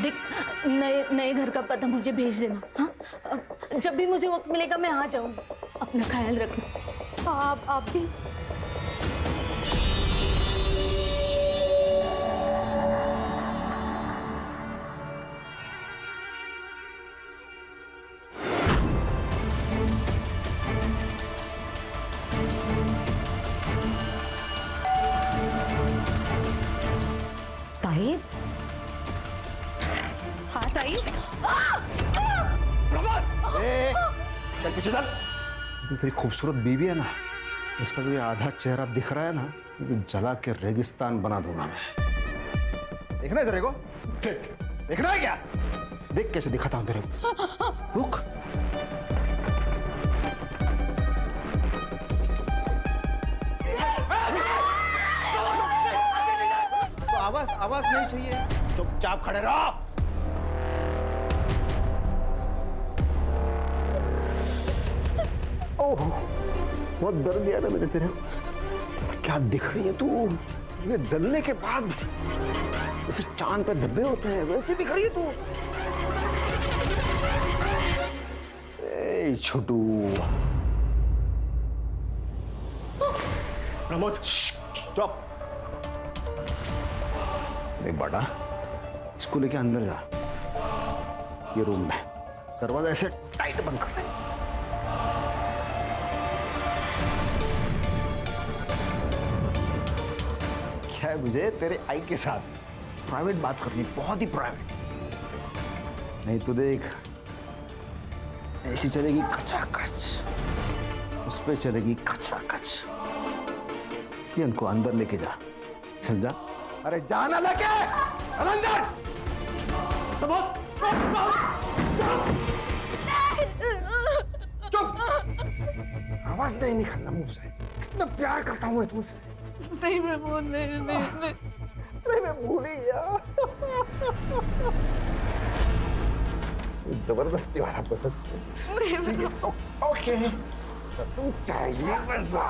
देख, नए नए घर का पता मुझे भेज देना। हाँ, जब भी मुझे वक्त मिलेगा मैं आ जाऊंगा। अपना ख्याल रखना। आप भी। ताई? हाँ ताई। चल पीछे चल। तेरी खूबसूरत बीवी है ना, इसका जो ये आधा चेहरा दिख रहा है ना, ये जला के रेगिस्तान बना दूंगा मैं। देखना है तेरे को? देखना है क्या? देख कैसे दिखाता हूं तेरे को। रुक। तो आवाज नहीं चाहिए, चुपचाप खड़े रहो। ओह, बहुत दर्द दिया ना मैंने तेरे को। क्या दिख रही है तू? ये जलने के बाद जैसे चांद पे धब्बे होते हैं वैसे दिख रही है तू। ए छोटू। प्रमोद चुप। देख बेटा, इसको लेके अंदर जा। ये रूम में दरवाजा ऐसे टाइट बंद कर रहे। क्या है, मुझे तेरे आई के साथ प्राइवेट बात करनी, बहुत ही प्राइवेट। नहीं तो देख, ऐसी चलेगी खचाखच, उस पे चलेगी खचाखच। इनको अंदर लेके जा। चल जा। अरे जाना लेके अंदर। चुप। आवाज नहीं निकालना मुंह से। कितना प्यार करता हूँ मैं तुमसे। नहीं प्रमोद, नहीं। मैं भूल ही गया। जबरदस्ती वाला पसंद। ओके, सब तुम चाहिए वैसा।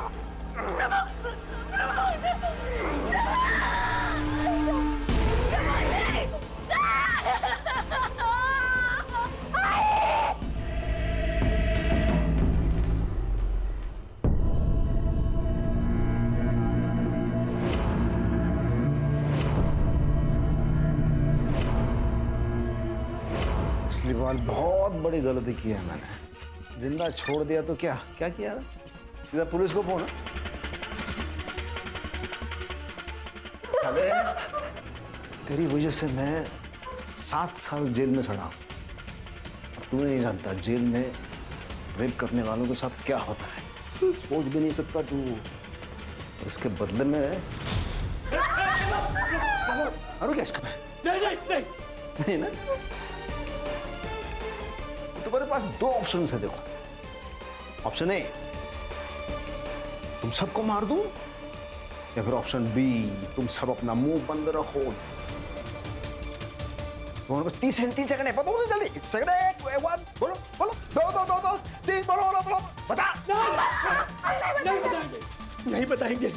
पिछली बार बहुत बड़ी गलती की है मैंने। जिंदा छोड़ दिया तो क्या क्या किया? सीधा पुलिस को फोन। तेरी वजह से मैं 7 साल जेल में सड़ा। तू नहीं जानता जेल में रेप करने वालों के साथ क्या होता है। सोच भी नहीं सकता तू। इसके बदले में अरे क्या इसका? नहीं ना। तुम्हारे पास 2 ऑप्शन है। देखो, ऑप्शन ए, तुम सबको मार दूं, या फिर ऑप्शन बी, तुम सब अपना मुंह बंद रखो। तुम्हारे पास 30 सेकंड है। बताओ जल्दी। सेकंड 1 बोलो 2 3 बोलो बता। नहीं बताएंगे।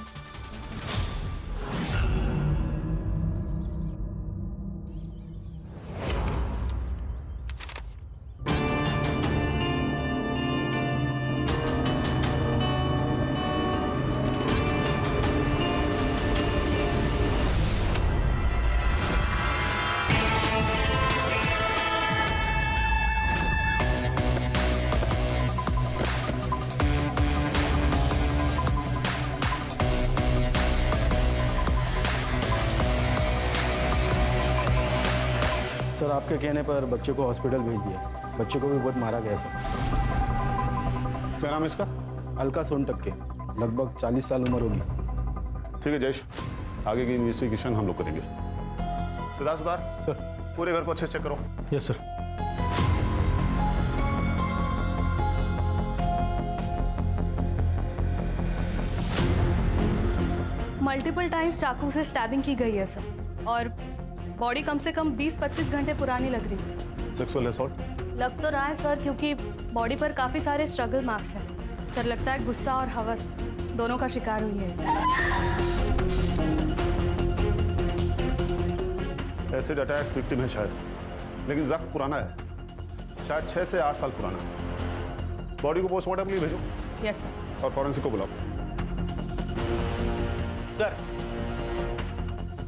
सर, आपके कहने पर बच्चे को हॉस्पिटल भेज दिया। बच्चे को भी बहुत मारा गया सर। क्या नाम है इसका? अलका सोनटक्के, लगभग 40 साल उम्र होगी। ठीक है जयेश, आगे की इन्वेस्टिगेशन हम लोग करेंगे। सुधार सर। पूरे घर को अच्छे से चेक करो। Yes sir. मल्टीपल टाइम्स चाकू से स्टैबिंग की गई है सर, और बॉडी कम से कम 20-25 घंटे पुरानी लग रही है। Sexual assault? लग तो रहा है सर, क्योंकि बॉडी पर काफी सारे स्ट्रगल मार्क्स हैं। सर, लगता है गुस्सा और हवस दोनों का शिकार हुई है। एसिड अटैक विक्टिम है शायद। लेकिन जख्म पुराना है, शायद 6 से 8 साल पुराना है। बॉडी को पोस्टमार्टम के लिए भेजो यस सर। और फॉरेंसिक को बुलाओ। सर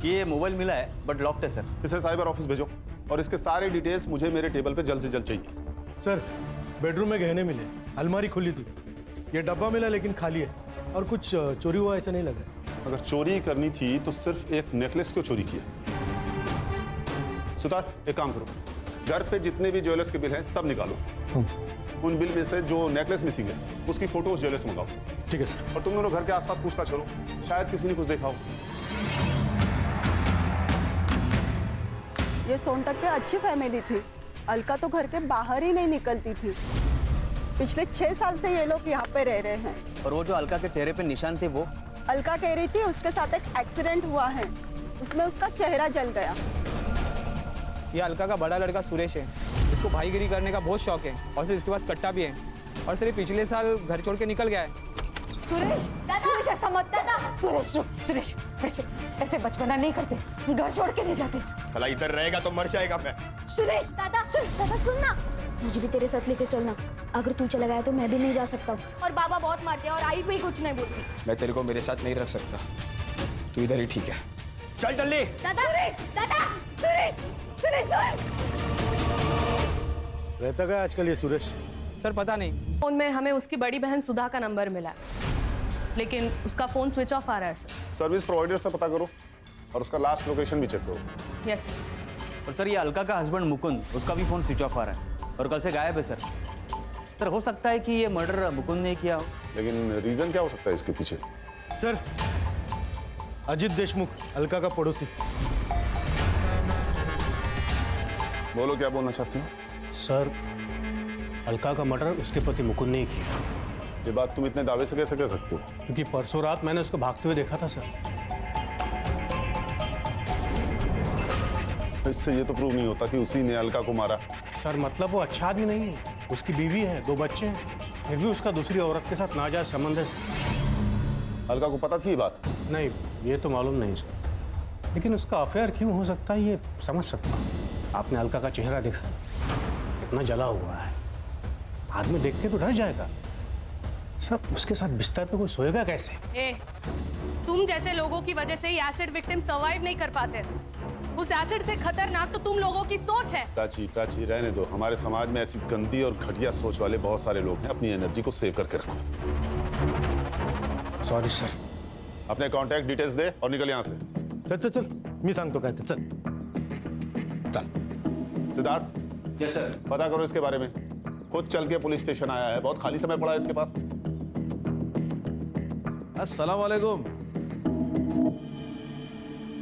ये मोबाइल मिला है बट लॉक्ड है सर। इसे साइबर ऑफिस भेजो और इसके सारे डिटेल्स मुझे मेरे टेबल पे जल्द से जल्द चाहिए। सर बेडरूम में गहने मिले, अलमारी खुली थी, ये डब्बा मिला लेकिन खाली है और कुछ चोरी हुआ ऐसा नहीं लगा। अगर चोरी करनी थी तो सिर्फ एक नेकलेस को चोरी किया। सुतार एक काम करो, घर पे जितने भी ज्वेलर्स के बिल हैं सब निकालो। उन बिल में से जो नेकलेस मिसिंग है उसकी फोटो उस ज्वेलर्स मंगाओ। ठीक है सर। और तुम दोनों घर के आसपास पूछताछ करो, शायद किसी ने कुछ देखा हो। ये सोनटक की अच्छी फैमिली थी। अलका तो घर के बाहर ही नहीं निकलती थी। पिछले 6 साल से ये लोग यहाँ पे रह रहे हैं। और वो जो अलका के चेहरे पे निशान थे वो अलका कह रही थी उसके साथ एक एक्सीडेंट हुआ है, उसमें उसका चेहरा जल गया। ये अलका का बड़ा लड़का सुरेश है, इसको भाईगिरी करने का बहुत शौक है और सिर्फ इसके पास कट्टा भी है और सिर्फ पिछले साल घर छोड़ के निकल गया है। सुरेश सुरेश ऐसा मत दादा। सुरेश रुक, सुरेश ऐसे बचपना नहीं करते, घर छोड़ के नहीं जाते। साला इधर रहेगा तो मर जाएगा मैं। सुरेश दादा सुनना, मुझे भी तेरे साथ लेके चलना। अगर तू चला गया तो मैं भी नहीं जा सकता हूँ। और बाबा बहुत मारते हैं और आई भी कुछ नहीं बोलती। मैं तेरे को मेरे साथ नहीं रख सकता, तू इधर ही ठीक है। चल जल्दी। दादा सुरेश सुन। रहता क्या आजकल ये सुरेश? सर पता नहीं। फोन में हमें उसकी बड़ी बहन सुधा का नंबर मिला है, लेकिन उसका फोन स्विच ऑफ आ रहा है सर। सर्विस प्रोवाइडर से पता करो और उसका लास्ट लोकेशन भी चेक करो। Yes sir. और सर ये अलका का हस्बैंड मुकुंद, उसका भी फोन स्विच ऑफ आ रहा है और कल से गायब है सर। सर हो सकता है कि ये मर्डर मुकुंद ने किया हो। लेकिन रीजन क्या हो सकता है इसके पीछे? सर अजित देशमुख, अलका का पड़ोसी। बोलो क्या बोलना चाहते हो? सर अलका का मर्डर उसके पति मुकुंद ने ही किया। ये बात तुम इतने दावे से कैसे कह सकते हो? क्योंकि परसों रात मैंने उसको भागते हुए देखा था सर। इससे ये तो प्रूव नहीं होता कि उसी ने अलका को मारा। सर मतलब वो अच्छा आदमी नहीं है, उसकी बीवी है, 2 बच्चे हैं, फिर भी उसका दूसरी औरत के साथ नाजायज संबंध है सर। अलका को पता थी ये बात? नहीं ये तो मालूम नहीं सर, लेकिन उसका अफेयर क्यों हो सकता है ये समझ सकता हूँ। आपने अलका का चेहरा देखा, इतना जला हुआ है, आदमी देख के तो डर जाएगा। सर उसके साथ बिस्तर पे कोई सोएगा कैसे? तुम जैसे लोगों की वजह से ही एसिड विक्टिम सर्वाइव नहीं कर पाते। उस एसिड से खतरनाक तो तुम लोगों की सोच है। प्राची रहने दो। हमारे समाज में ऐसी गंदी और घटिया सोच वाले बहुत सारे लोग हैं। अपनी एनर्जी को सेव करके रखो। Sorry sir. अपने कांटेक्ट डिटेल्स दे और निकल यहाँ से। चल मी सांगतो काय ते, चल। Siddharth yes sir. पता करो इसके बारे में। खुद चल के पुलिस स्टेशन आया है, बहुत खाली समय पड़ा है इसके पास। अस्सलाम वालेकुम।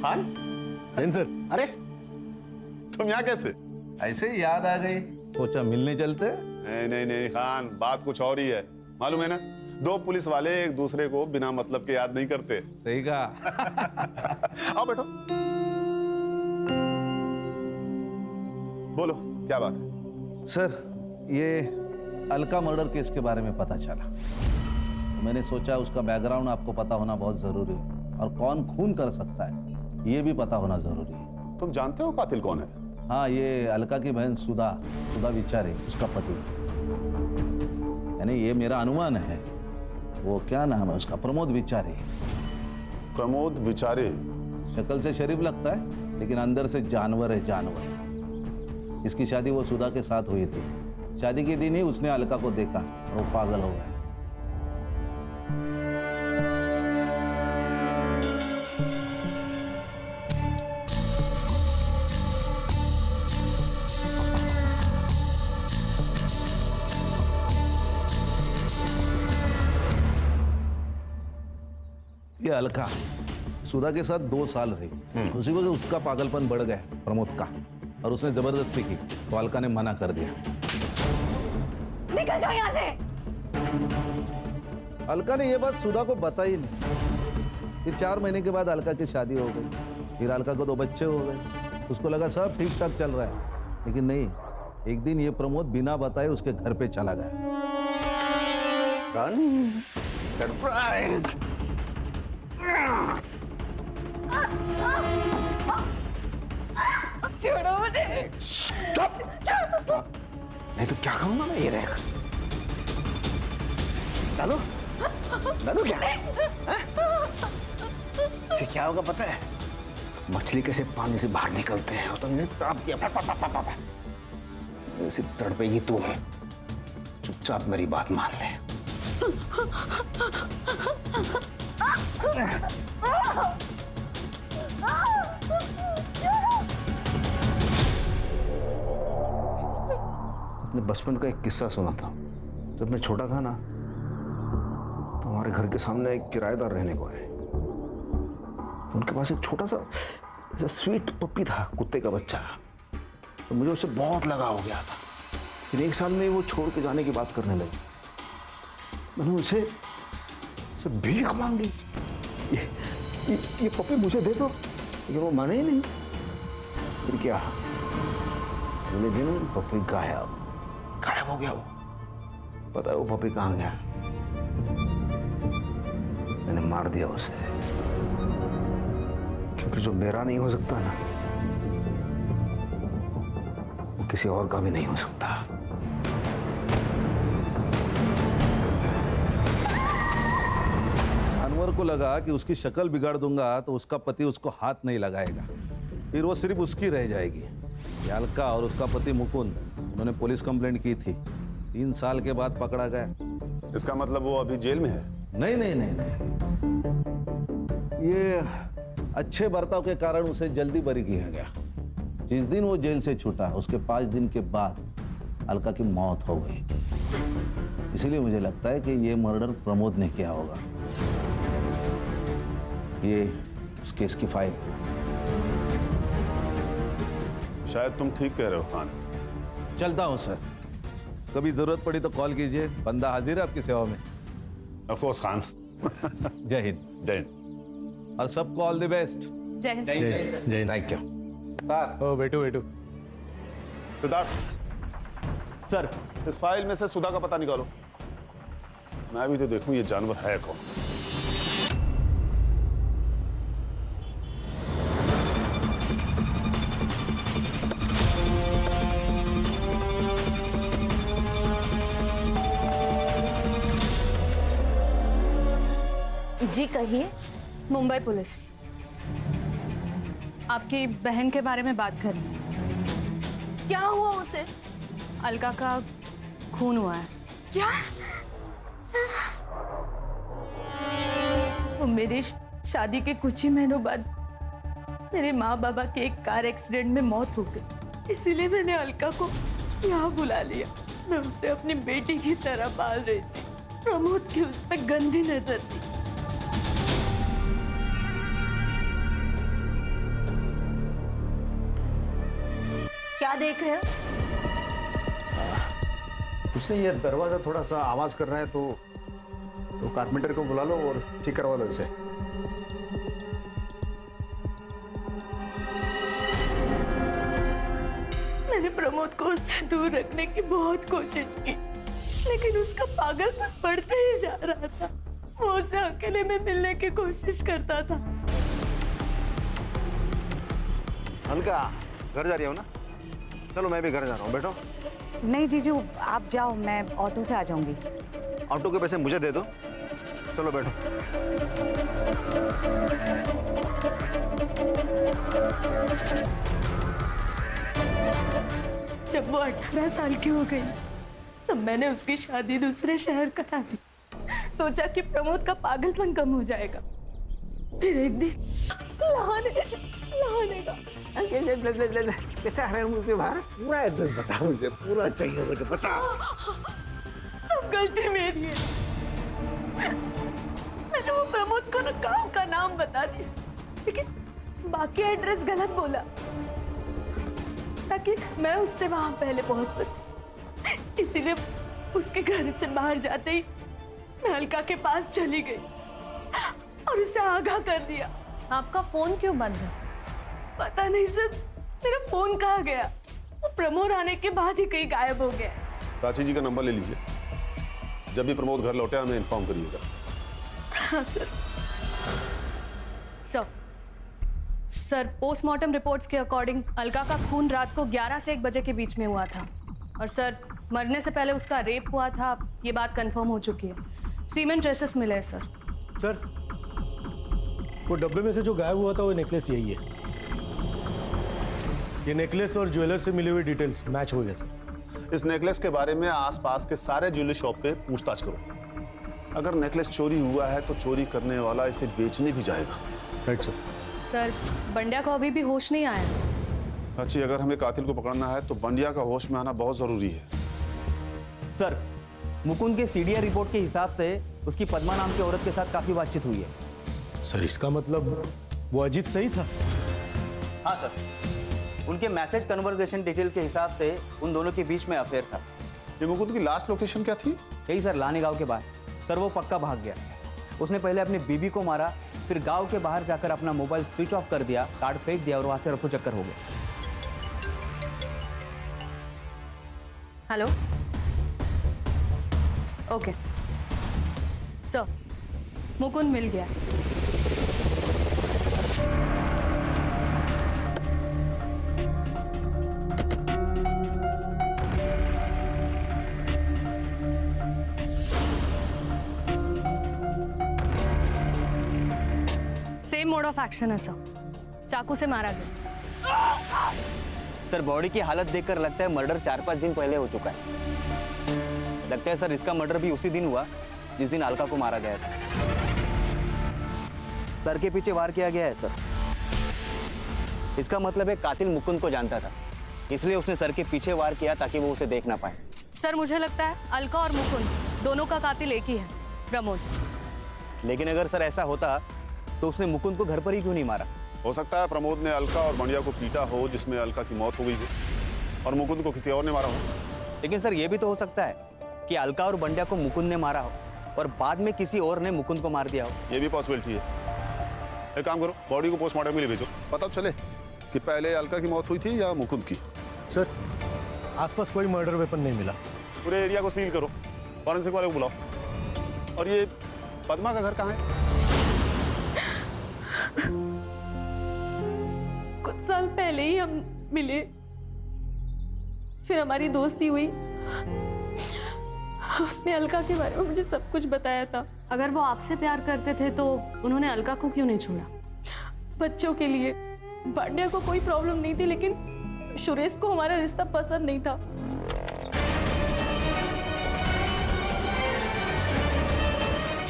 खान सर अरे तुम यहाँ कैसे? ऐसे ही याद आ गई, सोचा मिलने चलते। नहीं खान, बात कुछ और ही है। मालूम है ना, 2 पुलिस वाले एक दूसरे को बिना मतलब के याद नहीं करते। सही कहा। आओ बैठो। बोलो क्या बात है? सर ये अलका मर्डर केस के बारे में पता चला, तो मैंने सोचा उसका बैकग्राउंड आपको पता होना बहुत जरूरी है और कौन खून कर सकता है ये भी पता होना जरूरी है। तुम जानते हो कातिल कौन है? हाँ ये अलका की बहन सुधा विचारे, उसका पति। यानी ये मेरा अनुमान है। वो क्या नाम है उसका? प्रमोद विचारे। प्रमोद विचारे? शक्ल से शरीफ लगता है लेकिन अंदर से जानवर है, जानवर। इसकी शादी वो सुधा के साथ हुई थी। शादी के दिन ही उसने अलका को देखा, वो पागल हो गया। ये अलका सुधा के साथ 2 साल रही, उसी वक्त उसका पागलपन बढ़ गया प्रमोद का, और उसने जबरदस्ती की तो अलका ने मना कर दिया। निकल जाओ यहाँ से। अलका ने ये बात सुधा को बताई नहीं। फिर 4 महीने के बाद अलका की शादी हो गई, फिर अलका को 2 बच्चे हो गए। उसको लगा सब ठीक ठाक चल रहा है, लेकिन नहीं, एक दिन ये प्रमोद बिना बताए उसके घर पे चला गया। सरप्राइज! छोड़ो मुझे। Stop! नहीं तो क्या करूंगा मैं? ये देख, डालो डालो क्या इसे क्या होगा पता है? मछली कैसे पानी से बाहर निकलते हैं, तो मुझे तड़प दिया, ऐसे तड़पेगी तू। चुपचाप मेरी बात मान ले। अपने बचपन का एक किस्सा सुना था। जब मैं छोटा था ना, तो हमारे घर के सामने एक किराएदार रहने को आए। उनके पास एक छोटा सा ऐसा स्वीट पप्पी था, कुत्ते का बच्चा। तो मुझे उससे बहुत लगाव हो गया था। फिर एक साल में वो छोड़ के जाने की बात करने लगी। मैंने उसे भीख मांगी, ये पप्पी मुझे दे दो, लेकिन वो माने ही नहीं। फिर क्या, अगले दिन पप्पी गायब हो गया। वो पता है वो पप्पी कहाँ गया? मैंने मार दिया उसे, क्योंकि जो मेरा नहीं हो सकता ना, वो किसी और का भी नहीं हो सकता। जानवर को लगा कि उसकी शक्ल बिगाड़ दूंगा तो उसका पति उसको हाथ नहीं लगाएगा, फिर वो सिर्फ उसकी रह जाएगी। ये अलका और उसका पति मुकुंद, उन्होंने पुलिस कंप्लेंट की थी। 3 साल के बाद पकड़ा गया। इसका मतलब वो अभी जेल में है? नहीं नहीं नहीं नहीं, ये अच्छे बर्ताव के कारण उसे जल्दी बरी किया गया। जिस दिन वो जेल से छूटा, उसके 5 दिन के बाद अलका की मौत हो गई। इसीलिए मुझे लगता है कि ये मर्डर प्रमोद ने किया होगा। ये उस केस की फाइल। शायद तुम ठीक कह रहे हो खान। चलता हूँ सर, कभी जरूरत पड़ी तो कॉल कीजिए, बंदा हाजिर है आपकी सेवा में। Of course Khan. जय हिंद। जय हिंद। और सबको ऑल द बेस्ट। जय हिंद। जय थैंक यू। ओ बेटू सिद्धार्थ, सर, इस फाइल में से सुधा का पता निकालो। मैं भी तो देखूं ये जानवर है कौन। जी कहिए। मुंबई पुलिस आपकी बहन के बारे में बात कर रही। क्या हुआ उसे? अलका का खून हुआ है। क्या? वो मेरी शादी के कुछ ही महीनों बाद मेरे माँ बाबा के एक कार एक्सीडेंट में मौत हो गई। इसीलिए मैंने अलका को यहाँ बुला लिया। मैं उसे अपनी बेटी की तरह पाल रही थी। प्रमोद की उस पर गंदी नजर थी। क्या देख रहे हो? कुछ नहीं, ये दरवाजा थोड़ा सा आवाज कर रहा है, तो कारपेंटर को बुला लो और ठीक करवा लो इसे। मैंने प्रमोद को उससे दूर रखने की बहुत कोशिश की, लेकिन उसका पागलपन बढ़ते ही जा रहा था। वो उसे अकेले में मिलने की कोशिश करता था। अलका, घर जा रही हो ना? चलो मैं भी घर जा रहा हूँ, बैठो। नहीं जीजू, आप जाओ, मैं ऑटो से आ जाऊंगी। ऑटो के पैसे मुझे दे दो। चलो बैठो। जब वो 18 साल की हो गई, तब मैंने उसकी शादी दूसरे शहर करा दी। सोचा कि प्रमोद का पागलपन कम हो जाएगा। फिर एक दिन लाने का कैसे आ रहे हैं मुझसे बाहर? पूरा एड्रेस बता मुझे, पूरा चाहिए मुझे, बता। अब गलती मेरी है। मैंने वो प्रमोद को गांव का नाम बता दिया, लेकिन बाकी एड्रेस गलत बोला, ताकि मैं उससे वहां पहले पहुंच सकूं। इसीलिए उसके घर से बाहर जाते ही मैं अलका के पास चली गई और उसे आगाह कर दिया। आपका फोन क्यों बंद है? पता नहीं सर, मेरा फोन कहाँ गया? वो प्रमोद आने के बाद ही कहीं गायब हो गया। प्राची जी का नंबर ले लीजिए। जब भी प्रमोद घर लौटे हमें इन्फॉर्म करिएगा। हाँ सर। सर, पोस्टमार्टम रिपोर्ट्स के अकॉर्डिंग अलका का खून रात को 11 से 1 बजे के बीच में हुआ था। और सर मरने से पहले उसका रेप हुआ था, ये बात कंफर्म हो चुकी है। सीमेंट ट्रेसेस मिले हैं सर। सर वो डब्बे में से जो गायब हुआ था वो नेकलेस यही है। ये नेकलेस और ज्वेलर से मिली हुई डिटेल्स मैच हो गए सर। इस नेकलेस के बारे में आसपास के सारे ज्वेलरी शॉप पे पूछताछ करो। अगर नेकलेस चोरी हुआ है तो चोरी करने वाला इसे बेचने भी जाएगा। Right sir. सर बंड्या को अभी भी होश नहीं आया। अच्छी, अगर हमें कातिल को पकड़ना है तो बंडिया का होश में आना बहुत जरूरी है। सर मुकुंद के सीडीआर रिपोर्ट के हिसाब से उसकी पद्मा नाम की औरत के साथ काफी बातचीत हुई है। सर इसका मतलब वो अजीत सही था? हाँ सर, उनके मैसेज कन्वर्सेशन डिटेल के हिसाब से उन दोनों के बीच में अफेयर था। ये मुकुंद की लास्ट लोकेशन क्या थी? यही सर, लाने गांव के बाहर। सर वो पक्का भाग गया। उसने पहले अपनी बीबी को मारा, फिर गांव के बाहर जाकर अपना मोबाइल स्विच ऑफ कर दिया, कार्ड फेंक दिया और वहां से रफू चक्कर हो गया। हेलो, ओके सर, मुकुंद मिल गया। सेम मोड ऑफ एक्शन है सर, चाकू से मारा गया। सर बॉडी की हालत देखकर लगता है मर्डर 4-5 दिन पहले हो चुका है। लगता है सर इसका मर्डर भी उसी दिन हुआ जिस दिन अलका को मारा गया था। सर के पीछे वार किया गया है सर। इसका मतलब है कातिल मुकुंद को जानता था, इसलिए उसने सर के पीछे वार किया ताकि वो उसे देख ना पाए। सर मुझे लगता है अलका और मुकुंद दोनों का कातिल एक ही है, प्रमोद। लेकिन अगर सर ऐसा होता तो उसने मुकुंद को घर पर ही क्यों नहीं मारा? हो सकता है प्रमोद ने अलका और बंडिया को पीटा हो, जिसमें अलका की मौत हो गई हो और मुकुंद को किसी और ने मारा हो। लेकिन सर ये भी तो हो सकता है कि अलका और बंडिया को मुकुंद ने मारा हो और बाद में किसी और ने मुकुंद को मार दिया हो। ये भी पॉसिबिलिटी है। एक काम करो, बॉडी को पोस्टमार्टम के लिए भेजो, पता तो चले कि पहले अलका की मौत हुई थी या मुकुंद की। सर आसपास कोई मर्डर वेपन नहीं मिला। पूरे एरिया को सील करो, फॉरेंसिक वाले को बुलाओ। और ये पद्मा का घर कहाँ है? कुछ साल पहले ही हम मिले, फिर हमारी दोस्ती हुई। उसने अलका के बारे में मुझे सब कुछ बताया था। अगर वो आपसे प्यार करते थे तो उन्होंने अलका को क्यों नहीं छोड़ा? बच्चों के लिए। बंड्या को कोई प्रॉब्लम नहीं थी, लेकिन सुरेश को हमारा रिश्ता पसंद नहीं था।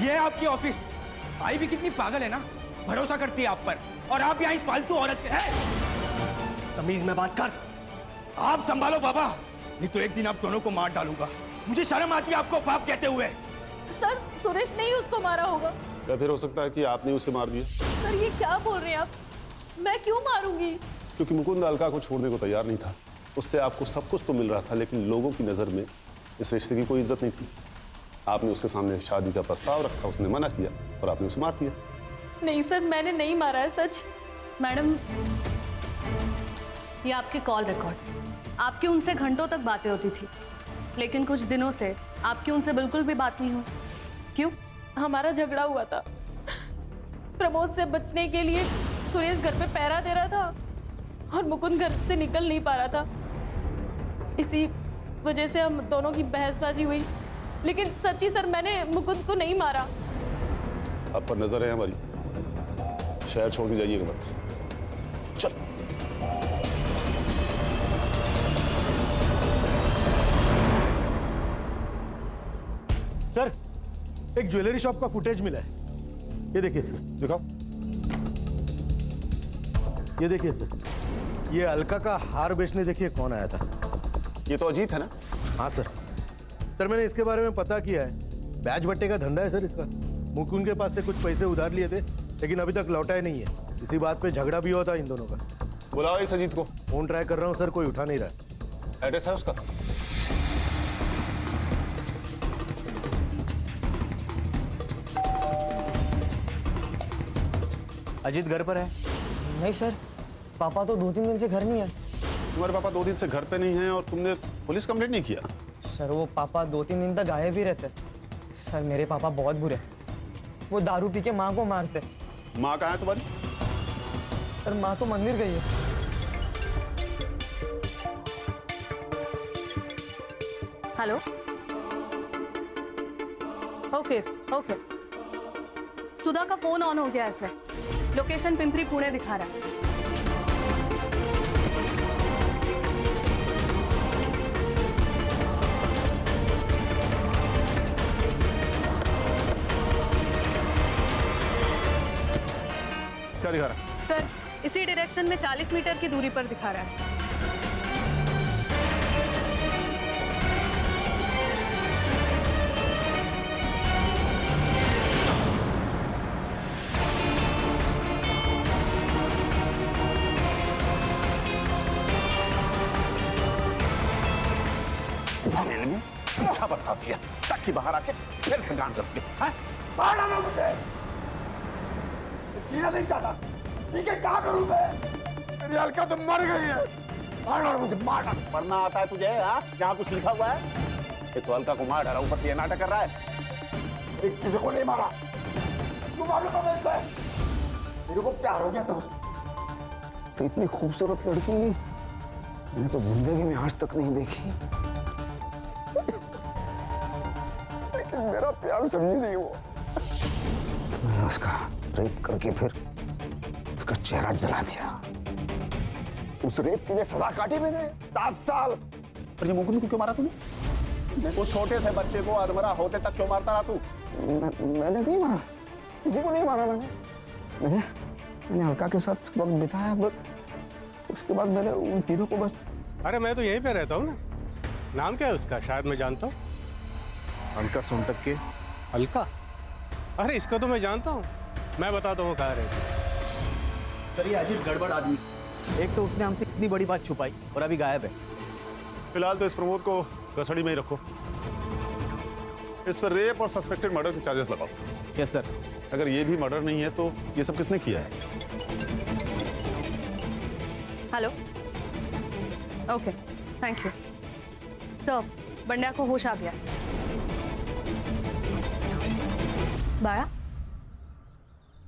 ये है आपकी ऑफिस। भाई भी कितनी पागल है ना, भरोसा करती है आप पर, और आप यहाँ इस फालतू औरत के हैं। तमीज में बात कर। आप संभालो बाबा, नहीं तो एक दिन आप दोनों को मार डालूंगा। मुझे शर्म आती है आपको बाप कहते हुए। सर सुरेश ने ही उसको मारा होगा। या फिर हो सकता है कि आपने उसे मार दिया। सर ये क्या बोल रहे हैं आप? मैं क्यों मारूंगी? क्योंकि मुकुंद अलका को छोड़ने को तैयार नहीं था। उससे आपको सब कुछ तो मिल रहा था, लेकिन लोगों की नज़र में इस रिश्ते की कोई इज्जत नहीं थी। आपने उसके सामने शादी का प्रस्ताव रखा, उसने मना किया और आपने उसे मार दिया। नहीं सर, मैंने नहीं मारा है, सच। मैडम ये आपके कॉल रिकॉर्ड्स, आपकी उनसे घंटों तक बातें होती थी, लेकिन कुछ दिनों से आपकी उनसे बिल्कुल भी बात नहीं हुई। क्यों? हमारा झगड़ा हुआ था। प्रमोद से बचने के लिए सुरेश घर पे पहरा दे रहा था और मुकुंद घर से निकल नहीं पा रहा था। इसी वजह से हम दोनों की बहसबाजी हुई। लेकिन सच्ची सर, मैंने मुकुंद को नहीं मारा। आप पर नजर है हमारी, शहर छोड़ के जाइएगा मत। चल। सर एक ज्वेलरी शॉप का फुटेज मिला है, ये देखिए सर। दिखाओ। ये देखिए सर, ये अलका का हार बेचने देखिए कौन आया था। ये तो अजीत है ना? हाँ सर। सर मैंने इसके बारे में पता किया है, बैच बट्टे का धंधा है सर इसका। मुकुंद के पास से कुछ पैसे उधार लिए थे, लेकिन अभी तक लौटाए नहीं है। इसी बात पे झगड़ा भी हुआ था इन दोनों का। बुलाओ इस अजीत को। फोन ट्राई कर रहा हूँ सर, कोई उठा नहीं रहा। एड्रेस है उसका? अजीत घर पर है? नहीं सर, पापा तो 2-3 दिन से घर नहीं है। तुम्हारे पापा 2 दिन से घर पे नहीं हैं और तुमने पुलिस कंप्लेंट नहीं किया? सर वो पापा 2-3 दिन तक गायब ही रहते। सर मेरे पापा बहुत बुरे, वो दारू पी के माँ को मारते। माँ कहाँ है तुम्हारी? सर माँ तो मंदिर गई है। हेलो। ओके ओके, सुधा का फोन ऑन हो गया है सर। लोकेशन पिंपरी पुणे दिखा रहा है। क्या दिखा रहा है? सर इसी डायरेक्शन में 40 मीटर की दूरी पर दिखा रहा है सर। झमेले में अच्छा बर्ताव किया ताकि बाहर आके फिर से गांड कस के बाहर आना मुझे जीना नहीं चाहता। ठीक है, क्या करूं मैं? मेरी अलका तो मर गई है। मार डालो मुझे, मार डालो। मरना आता है तुझे? हाँ, यहाँ कुछ लिखा हुआ है? ये तो अलका को मार डाला, ऊपर से ये नाटक कर रहा है। किसी को नहीं मारा, तू मालूम है मुझे? मेरे को प्यार हो गया था उससे। तो इतनी खूबसूरत लड़की मैंने तो जिंदगी में आज तक नहीं देखी। लेकिन मेरा प्यार समझी नहीं वो। तो मैंने उसका रेप करके फिर उसका चेहरा जला दिया। उस रेप के लिए सजा काटी मैंने 7 साल। पर ये मुकुंद को क्यों मारा तूने? उस छोटे से बच्चे को अधमरा होते तक क्यों मारता रहा तू? मैंने नहीं मारा, किसी को नहीं मारा। मैंने अलका के साथ वक्त बिताया, बस उसके बाद मैंने उन तीनों को बस। अरे मैं तो यहीं पे रहता हूँ ना। नाम क्या है उसका? शायद मैं जानता हूँ। अलका सोनटक के। अलका? अरे इसको तो मैं जानता हूँ। मैं बताता हूँ कहाँ रहती। सर ये अजीब गड़बड़ आदमी। एक तो उसने हमसे इतनी बड़ी बात छुपाई और अभी गायब है। फिलहाल तो इस प्रमोद को कस्टडी में ही रखो। इस पर रेप और सस्पेक्टेड मर्डर के चार्जेस लगाओ। Yes sir. अगर ये भी मर्डर नहीं है तो ये सब किसने किया है? Hello. Okay, thank you sir. Bandya को होश आ गया। बाळा,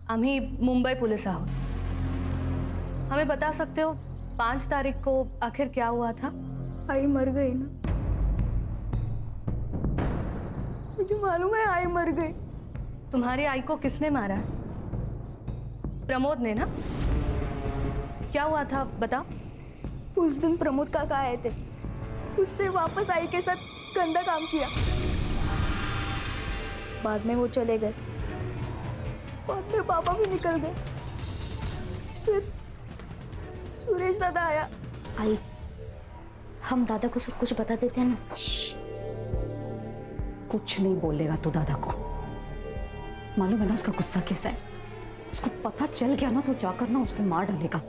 आम्ही मुंबई पुलिस आहोत। हमें बता सकते हो 5 तारीख को आखिर क्या हुआ था? आई मर गई ना, मुझे मालूम है आई मर गई। तुम्हारी आई को किसने मारा है? प्रमोद ने ना? क्या हुआ था बताओ। उस दिन प्रमोद काका आए थे, उसने वापस आई के साथ गंदा काम किया। बाद में वो चले गए, बाद में पापा भी निकल गए। फिर सुरेश दादा आया। आई, हम दादा को सब कुछ बता देते हैं ना। कुछ नहीं बोलेगा तू दादा को। मालूम है ना उसका गुस्सा कैसा है। उसको पता चल गया ना तो जाकर ना उसको मार डालेगा।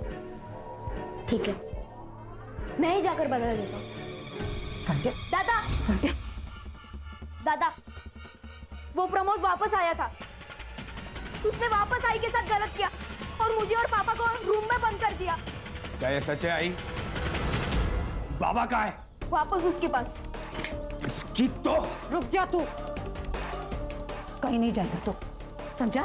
ठीक है, मैं ही जाकर बता देता हूँ। दादा, दादा, वो प्रमोद वापस आया था। उसने वापस आई के साथ गलत किया और मुझे और पापा को रूम में बंद कर दिया। क्या ये सच है आई? बाबा कहाँ है? वापस उसके पास। इसकी तो। रुक जा तू, कहीं नहीं जाएगा तू, समझा?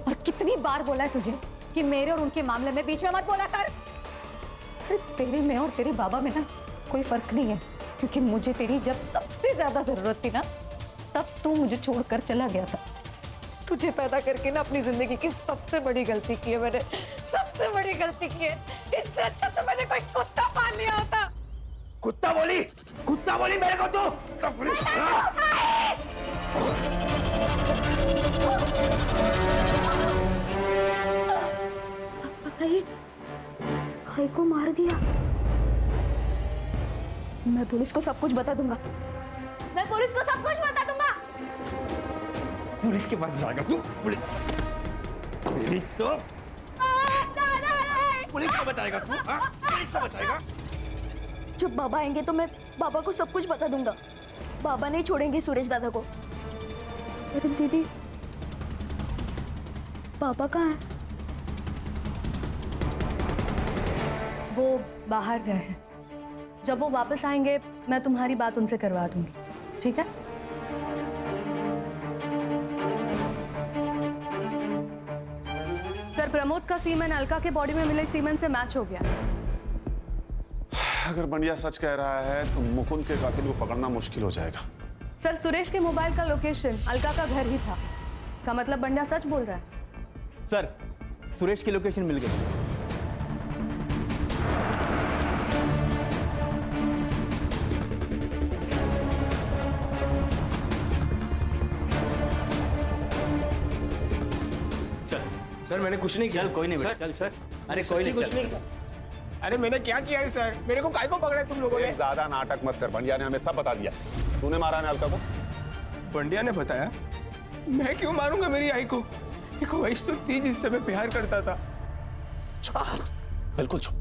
और कितनी बार बोला है तुझे कि मेरे और उनके मामले में बीच में मत बोला कर। अरे तेरे में और तेरे बाबा में ना कोई फर्क नहीं है, क्योंकि मुझे तेरी जब सबसे ज्यादा जरूरत थी ना तब तू मुझे छोड़कर चला गया था। तुझे पैदा करके ना अपनी जिंदगी की सबसे बड़ी गलती की है मैंने, सबसे बड़ी गलती की है। इससे अच्छा तो मैंने कोई कुत्ता पाल लिया होता। कुत्ता बोली मेरे को तू। भाई को मार दिया। मैं पुलिस को सब कुछ बता दूंगा। मैं पुलिस को सब कुछ बता दूंगा। पुलिस के पास जाएगा तू? पुलिस तो पुलिस को बताएगा तू? पुलिस को बताएगा? जब बाबा आएंगे तो मैं बाबा को सब कुछ बता दूंगा। बाबा नहीं छोड़ेंगे सुरेश दादा को। अरे दीदी, पापा कहाँ है? वो बाहर गए हैं। जब वो वापस आएंगे मैं तुम्हारी बात उनसे करवा दूंगी, ठीक है? सर, प्रमोद का सीमेन अलका के बॉडी में मिले सीमेन से मैच हो गया। अगर बंडिया सच कह रहा है तो मुकुंद के कातिल को पकड़ना मुश्किल हो जाएगा। सर, सुरेश के मोबाइल का लोकेशन अलका का घर ही था। इसका मतलब बंडिया सच बोल रहा है। सर, सुरेश की लोकेशन मिल गई। सर मैंने कुछ नहीं किया। चल कोई नहीं बेटा, चल सर। अरे कोई नहीं, कुछ नहीं किया। अरे मैंने क्या किया है सर? मेरे को काय को पकड़ा तुम लोगों ने? ज्यादा नाटक मत कर, बंडिया ने हमें सब बता दिया। तूने मारा है अलका को? बंडिया ने बताया। मैं क्यों मारूंगा मेरी आई को? एक वैश तो थी जिससे मैं प्यार करता था। बिल्कुल चुप।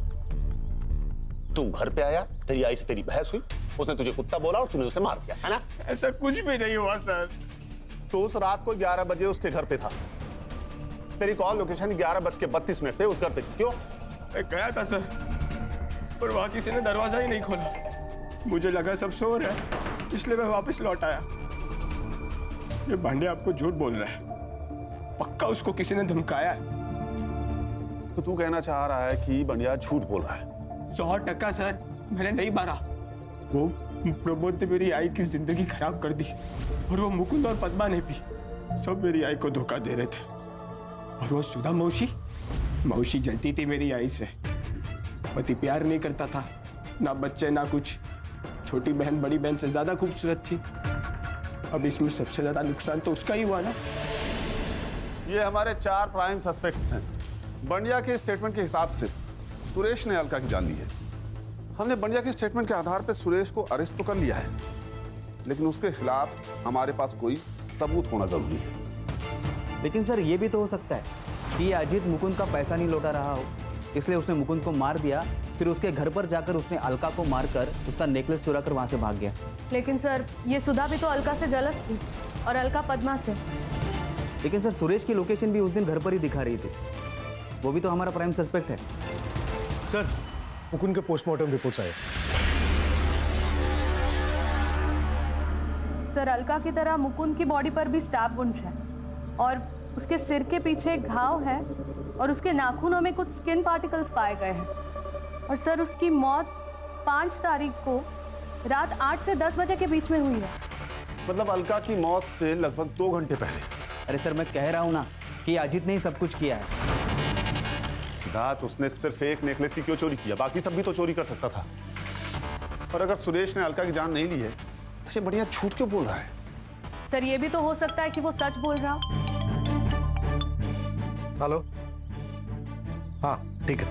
तू घर पे आया, तेरी आई से तेरी बहस हुई, उसने तुझे कुत्ता बोला और तूने उसे मार दिया, है ना? ऐसा कुछ भी नहीं हुआ सर। तो उस रात को 11 बजे उसके घर पे था। तेरी कॉल लोकेशन 11:32 पे उस घर पे थी। क्यों? मैं गया था सर, पर वहां किसी ने दरवाजा ही नहीं खोला। मुझे लगा सब सो रहे हैं, इसलिए मैं वापस लौट आया। ये भांडे आपको झूठ बोल रहा है। पक्का उसको किसी ने धमकाया है। तो तू कहना चाह रहा है कि बंडिया झूठ बोल रहा है? 100% सर, मैंने नहीं मारा। वो प्रमोद ने मेरी आई की जिंदगी खराब कर दी, और वो मुकुंद और पद्मा ने भी सब मेरी आई को धोखा दे रहे थे। और वो सुधा मौसी जलती थी मेरी आई से। पति प्यार नहीं करता था, ना बच्चे ना कुछ। छोटी बहन बड़ी बहन से ज्यादा खूबसूरत थी। अब इसमें सबसे ज्यादा नुकसान तो उसका ही हुआ ना। ये हमारे 4 प्राइम सस्पेक्ट्स हैं। बंडिया के स्टेटमेंट के हिसाब से सुरेश ने अलका की जान ली है। हमने बंडिया के स्टेटमेंट के आधार पर सुरेश को अरेस्ट तो कर लिया है, लेकिन उसके खिलाफ हमारे पास कोई सबूत होना जरूरी है। लेकिन सर, ये भी तो हो सकता है कि ये अजीत मुकुंद का पैसा नहीं लौटा रहा हो, इसलिए उसने मुकुंद को मार दिया। फिर उसके घर पर जाकर उसने अलका को मारकर उसका नेकलेस चुरा कर वहां से भाग गया। लेकिन सर, ये सुधा भी तो अलका से जलस थी और अलका पद्मा से। लेकिन सर, सुरेश की लोकेशन भी उस दिन घर पर ही दिखा रही थी। वो भी तो हमारा प्राइम सस्पेक्ट है। सर, मुकुंद के पोस्टमार्टम रिपोर्ट्स आए। सर, अलका की तरह मुकुंद की बॉडी पर भी स्टैब वुंड्स हैं और उसके सिर के पीछे एक घाव है और उसके नाखूनों में कुछ स्किन पार्टिकल्स पाए गए हैं। और सर, उसकी मौत 5 तारीख को रात 8 से 10 बजे के बीच में हुई है। मतलब अलका की मौत से लगभग 2 घंटे पहले। अरे सर, मैं कह रहा हूँ ना कि अजीत ने ही सब कुछ किया है। सिद्धार्थ, उसने सिर्फ एक नेकलेस ही क्यों चोरी किया? बाकी सब भी तो चोरी कर सकता था। और अगर सुरेश ने अलका की जान नहीं ली है तो ये बढ़िया झूठ क्यों बोल रहा है? सर, ये भी तो हो सकता है कि वो सच बोल रहा हो। हेलो, हाँ ठीक है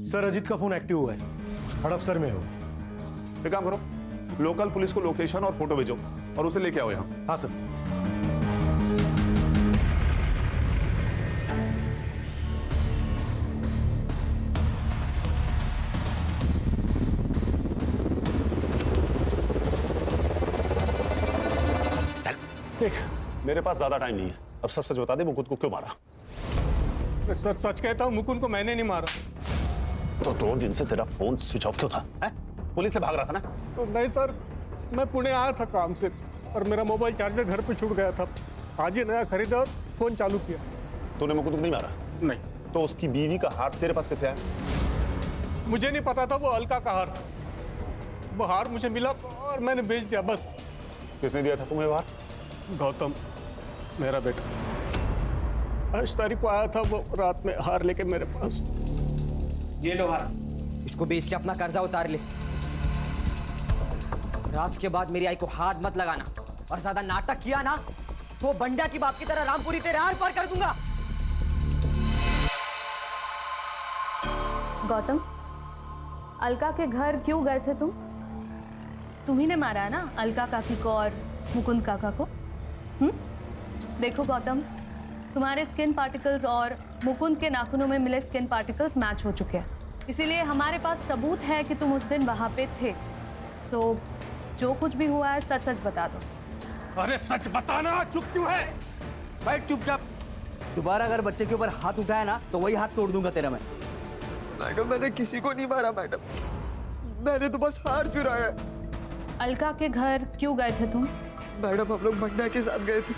सर। अजीत का फोन एक्टिव हुआ है, हड़पसर में हो। एक काम करो, लोकल पुलिस को लोकेशन और फोटो भेजो और उसे लेके आओ यहाँ। हाँ सर। देख, मेरे पास ज्यादा टाइम नहीं है, अब सच सच बता दे, मुकुंद को क्यों मारा? सर, सच कहता हूँ, मुकुंद को मैंने नहीं मारा। तो 2 दिन से तेरा फोन स्विच ऑफ क्यों था? पुलिस से भाग रहा था ना? तो नहीं सर, मैं पुणे आया था काम से और मेरा मोबाइल चार्जर घर पे छूट गया था। आज ही नया खरीदा और फोन चालू किया। तूने मुकुंद को नहीं मारा? नहीं। तो उसकी बीवी का हार तेरे पास कैसे आया? मुझे नहीं पता था वो अलका का हार था। वो हार मुझे मिला और मैंने बेच दिया, बस। किसने दिया था तुम्हें हार? गौतम, मेरा बेटा। 8 तारीख को आया था वो रात में हार लेके मेरे पास। ये लो हार, इसको बेच के अपना कर्जा उतार ले। और आज के बाद मेरी आई को हाथ मत लगाना, और ज्यादा नाटक किया ना तो बंडिया की बाप की तरह रामपुरी तेरे आर पार कर दूंगा। गौतम, अलका के घर क्यों गए थे तुम? तुम्ही ने मारा है ना अलका काकी को और मुकुंद काका को? देखो गौतम, तुम्हारे स्किन पार्टिकल्स और मुकुंद के नाखूनों में मिले स्किन पार्टिकल्स मैच हो चुके हैं, इसीलिए हमारे पास सबूत है कि तुम उस दिन वहां पे थे। सो जो कुछ भी हुआ है सच सच बता दो। अरे सच बताना, चुप क्यों है? बैठ चुपचाप। दोबारा अगर बच्चे के ऊपर हाथ उठाया ना तो वही हाथ तोड़ दूंगा तेरा मैं। मैडम, मैंने किसी को नहीं मारा मैडम, मैंने तो बस हार चुराया। अलका के घर क्यों गए थे तुम? मैडम, हम लोग बंडिया के साथ गए थे।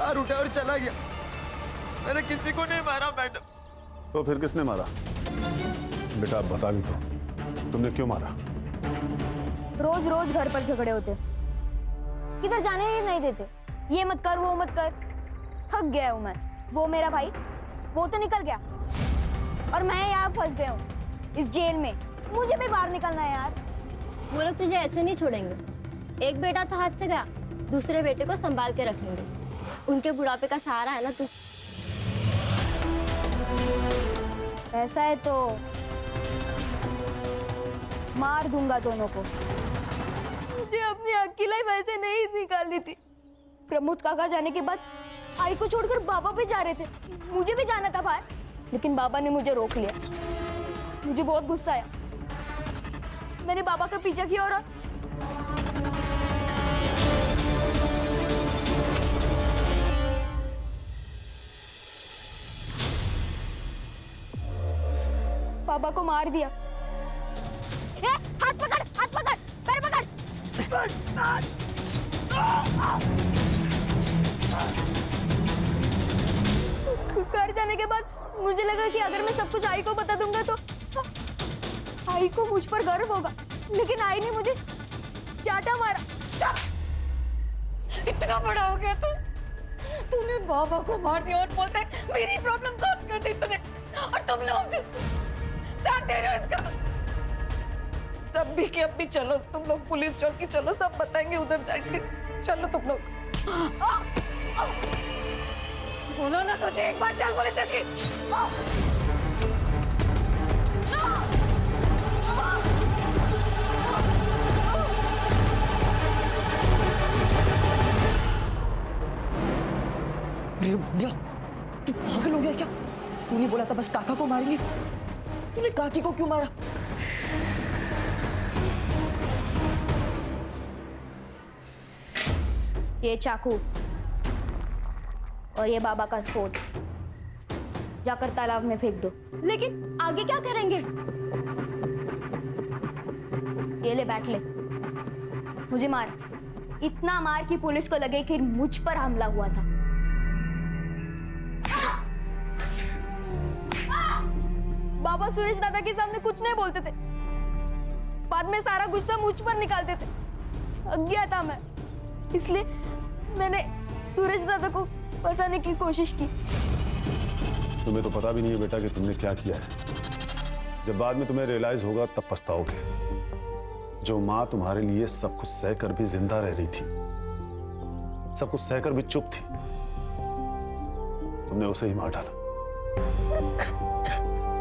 हार उठा और चला गया। मैंने किसी को नहीं मारा मैडम। तो फिर किसने मारा? बेटा आप बता भी तो, तुमने क्यों मारा? रोज रोज घर पर झगड़े होते, किधर जाने ही नहीं देते। ये मत कर, वो मत कर। थक गया हूँ मैं। वो मेरा भाई, वो तो निकल गया और मैं यहाँ फंस गया हूँ इस जेल में। मुझे भी बाहर निकलना है यार। वो लोग तुझे ऐसे नहीं छोड़ेंगे। एक बेटा तो हाथ से गया, दूसरे बेटे को संभाल के रखेंगे। उनके बुढ़ापे का सहारा है ना तू। ऐसा है तो मार दूंगा दोनों को। मुझे अपनी अकेलाई वैसे नहीं निकालनी थी। प्रमोद काका जाने के बाद आई को छोड़कर बाबा भी जा रहे थे। मुझे भी जाना था बाहर, लेकिन बाबा ने मुझे रोक लिया। मुझे बहुत गुस्सा आया। मैंने बाबा का पीछा किया और बाबा को मार दिया। हाथ पकड़, हाथ पकड़, पैर पकड़। घर जाने के बाद मुझे लगा कि अगर मैं सब कुछ आई को बता दूंगा तो आई को मुझ पर गर्व होगा, लेकिन आई ने मुझे चाटा मारा। इतना बड़ा हो गया तूने बाबा को मार दिया और बोलता है मेरी प्रॉब्लम सॉल्व कर दी तूने, और तुम लोग साथ दे रहे हो इसका। तब भी कि अब भी चलो, तुम लोग पुलिस चौकी चलो, सब बताएंगे उधर जाके। चलो तुम लोग। बोलो ना तुझे एक बार, चल पुलिस स्टेशन। अरे बुढ़िया, तू पागल हो गया क्या? तूने बोला था बस काका को मारेंगे, तूने काकी को क्यों मारा? ये चाकू और ये बाबा का फोन जाकर तालाब में फेंक दो। लेकिन आगे क्या करेंगे? ये ले, बैठ ले। मुझे मार, इतना मार कि पुलिस को लगे कि मुझ पर हमला हुआ था। बाबा सुरेश दादा के सामने कुछ नहीं बोलते थे, बाद में सारा गुस्सा मुझ पर निकालते थे। थक गया था मैं, इसलिए मैंने सुरेश दादा को फंसाने की कोशिश की। तुम्हें तो पता भी नहीं है बेटा कि तुमने क्या किया है। जब बाद में तुम्हें रियलाइज होगा तब पछताओगे। जो माँ तुम्हारे लिए सब कुछ सहकर भी जिंदा रह रही थी, सब कुछ सहकर भी चुप थी, तुमने उसे ही मार डाला।